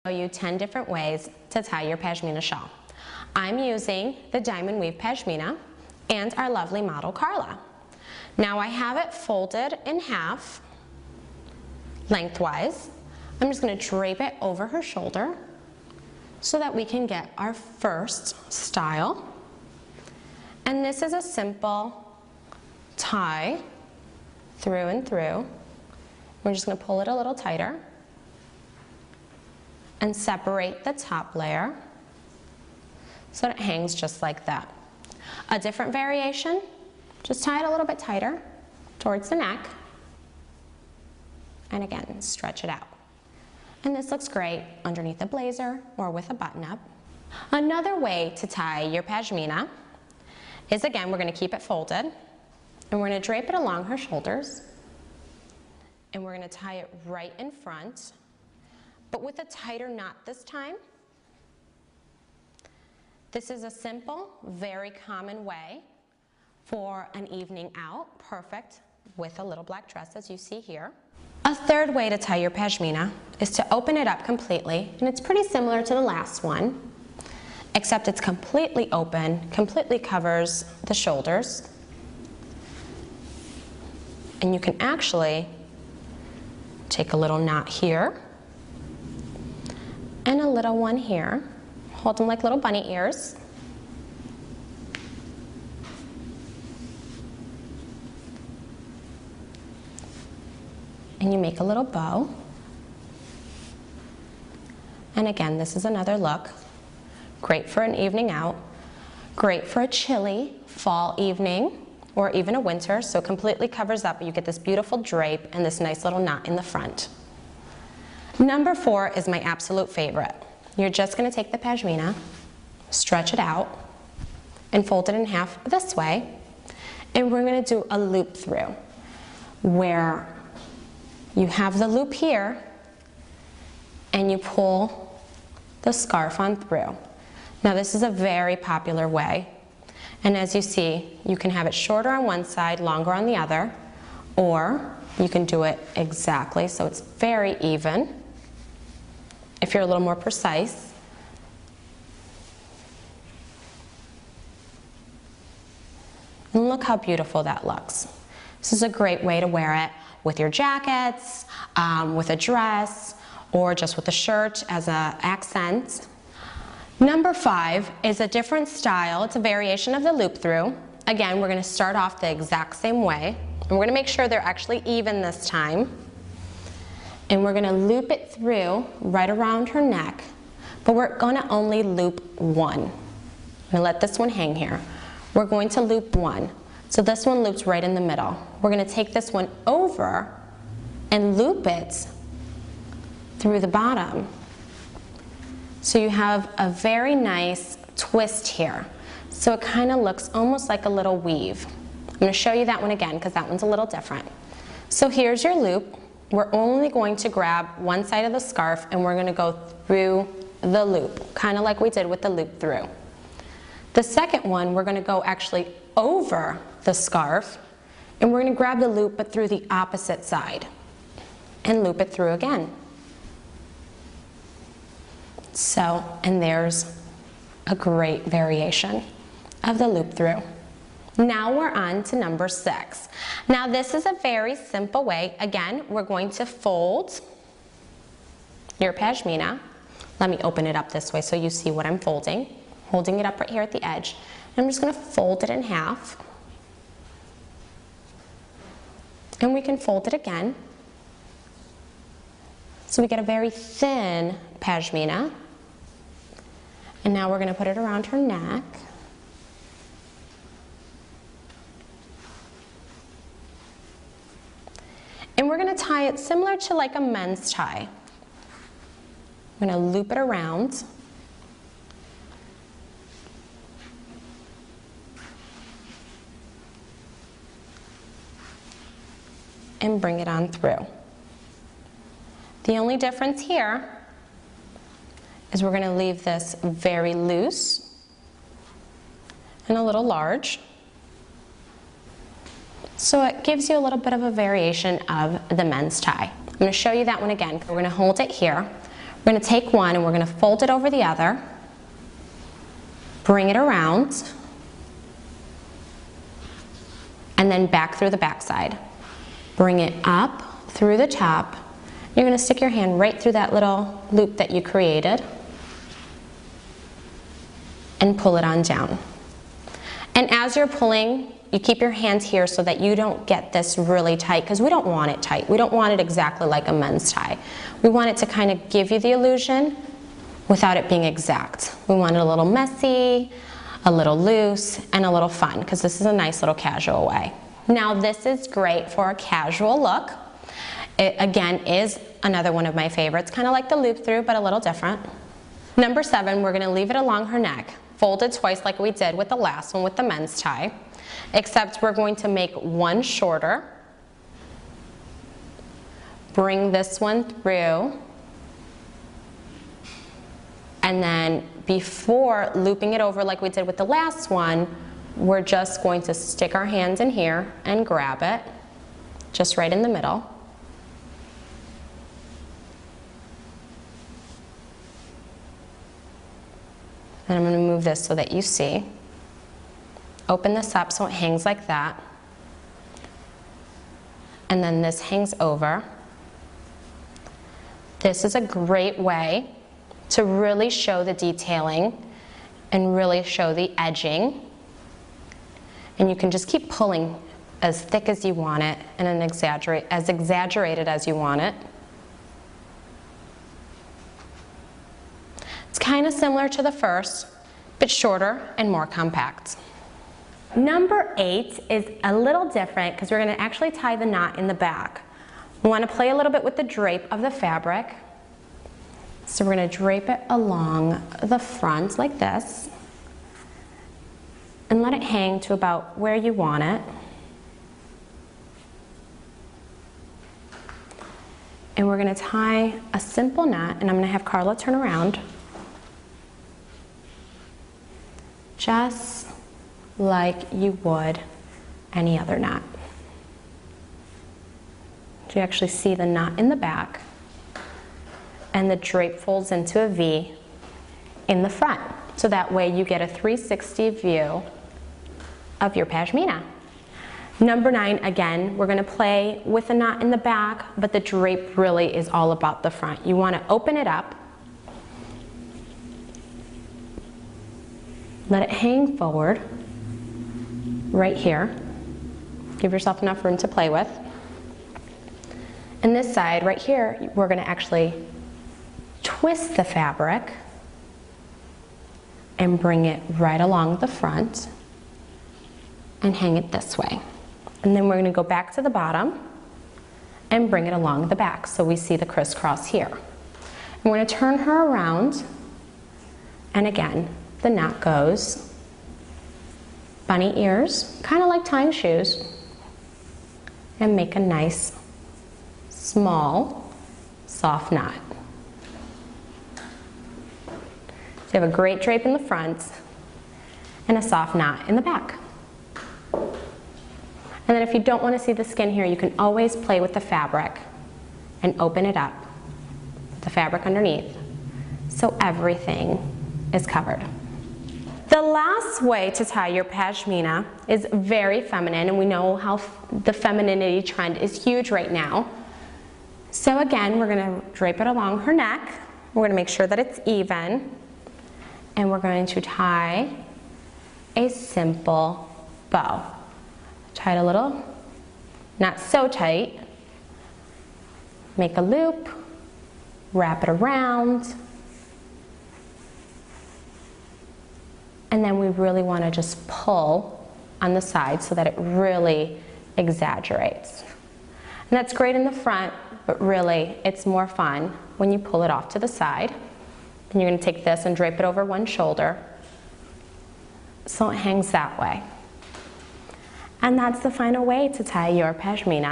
Show you 10 different ways to tie your pashmina shawl. I'm using the diamond weave pashmina and our lovely model Carla. Now I have it folded in half lengthwise. I'm just going to drape it over her shoulder so that we can get our first style. And this is a simple tie through and through. We're just going to pull it a little tighter and separate the top layer so that it hangs just like that. A different variation, just tie it a little bit tighter towards the neck, and again, stretch it out. And this looks great underneath a blazer or with a button-up. Another way to tie your pashmina is, again, we're going to keep it folded, and we're going to drape it along her shoulders, and we're going to tie it right in front, but with a tighter knot this time. This is a simple, very common way for an evening out, perfect with a little black dress as you see here. A third way to tie your pashmina is to open it up completely, and it's pretty similar to the last one, except it's completely open, completely covers the shoulders, and you can actually take a little knot here and a little one here. Hold them like little bunny ears. And you make a little bow. And again, this is another look. Great for an evening out. Great for a chilly fall evening or even a winter, so it completely covers up. You get this beautiful drape and this nice little knot in the front. Number 4 is my absolute favorite. You're just going to take the pashmina, stretch it out, and fold it in half this way. And we're going to do a loop through where you have the loop here and you pull the scarf on through. Now this is a very popular way. And as you see, you can have it shorter on one side, longer on the other, or you can do it exactly so it's very even. If you're a little more precise. And look how beautiful that looks. This is a great way to wear it with your jackets, with a dress, or just with a shirt as an accent. Number 5 is a different style. It's a variation of the loop through. Again, we're going to start off the exact same way. And we're going to make sure they're actually even this time. And we're going to loop it through right around her neck, but we're going to only loop one. I'm going to let this one hang here. We're going to loop one. So this one loops right in the middle. We're going to take this one over and loop it through the bottom. So you have a very nice twist here. So it kind of looks almost like a little weave. I'm going to show you that one again because that one's a little different. So here's your loop. We're only going to grab one side of the scarf and we're going to go through the loop, kind of like we did with the loop through. The second one, we're going to go actually over the scarf and we're going to grab the loop but through the opposite side and loop it through again. So, and there's a great variation of the loop through. Now we're on to number 6. Now this is a very simple way. Again, we're going to fold your pashmina. Let me open it up this way so you see what I'm folding. Holding it up right here at the edge. I'm just going to fold it in half. And we can fold it again. So we get a very thin pashmina. And now we're going to put it around her neck. And we're going to tie it similar to like a men's tie. I'm going to loop it around. And bring it on through. The only difference here is we're going to leave this very loose and a little large. So it gives you a little bit of a variation of the men's tie. I'm going to show you that one again. We're going to hold it here. We're going to take one and we're going to fold it over the other, bring it around, and then back through the back side. Bring it up through the top. You're going to stick your hand right through that little loop that you created and pull it on down. And as you're pulling, you keep your hands here so that you don't get this really tight, because we don't want it tight. We don't want it exactly like a men's tie. We want it to kind of give you the illusion without it being exact. We want it a little messy, a little loose, and a little fun, because this is a nice little casual way. Now this is great for a casual look. It again is another one of my favorites, kind of like the loop through, but a little different. Number 7, we're going to leave it along her neck, folded twice like we did with the last one with the men's tie, except we're going to make one shorter, bring this one through, and then before looping it over like we did with the last one, we're just going to stick our hands in here and grab it, just right in the middle. And I'm going to move this so that you see. Open this up so it hangs like that. And then this hangs over. This is a great way to really show the detailing and really show the edging. And you can just keep pulling as thick as you want it and as exaggerated as you want it. It's kind of similar to the first, but shorter and more compact. Number 8 is a little different because we're going to actually tie the knot in the back. We want to play a little bit with the drape of the fabric. So we're going to drape it along the front like this and let it hang to about where you want it. And we're going to tie a simple knot, and I'm going to have Carla turn around, just like you would any other knot. So you actually see the knot in the back, and the drape folds into a V in the front. So that way you get a 360 view of your pashmina. Number 9, again, we're going to play with a knot in the back, but the drape really is all about the front. You want to open it up, let it hang forward right here. Give yourself enough room to play with. And this side right here, we're going to actually twist the fabric and bring it right along the front and hang it this way. And then we're going to go back to the bottom and bring it along the back so we see the crisscross here. And we're going to turn her around, and again, the knot goes bunny ears, kind of like tying shoes, and make a nice, small, soft knot. So you have a great drape in the front and a soft knot in the back. And then if you don't want to see the skin here, you can always play with the fabric and open it up, the fabric underneath, so everything is covered. The last way to tie your pashmina is very feminine, and we know how the femininity trend is huge right now. So again, we're going to drape it along her neck. We're going to make sure that it's even, and we're going to tie a simple bow. Tie it a little, not so tight. Make a loop, wrap it around, and then we really want to just pull on the side so that it really exaggerates. And that's great in the front, but really it's more fun when you pull it off to the side. And you're going to take this and drape it over one shoulder so it hangs that way. And that's the final way to tie your pashmina.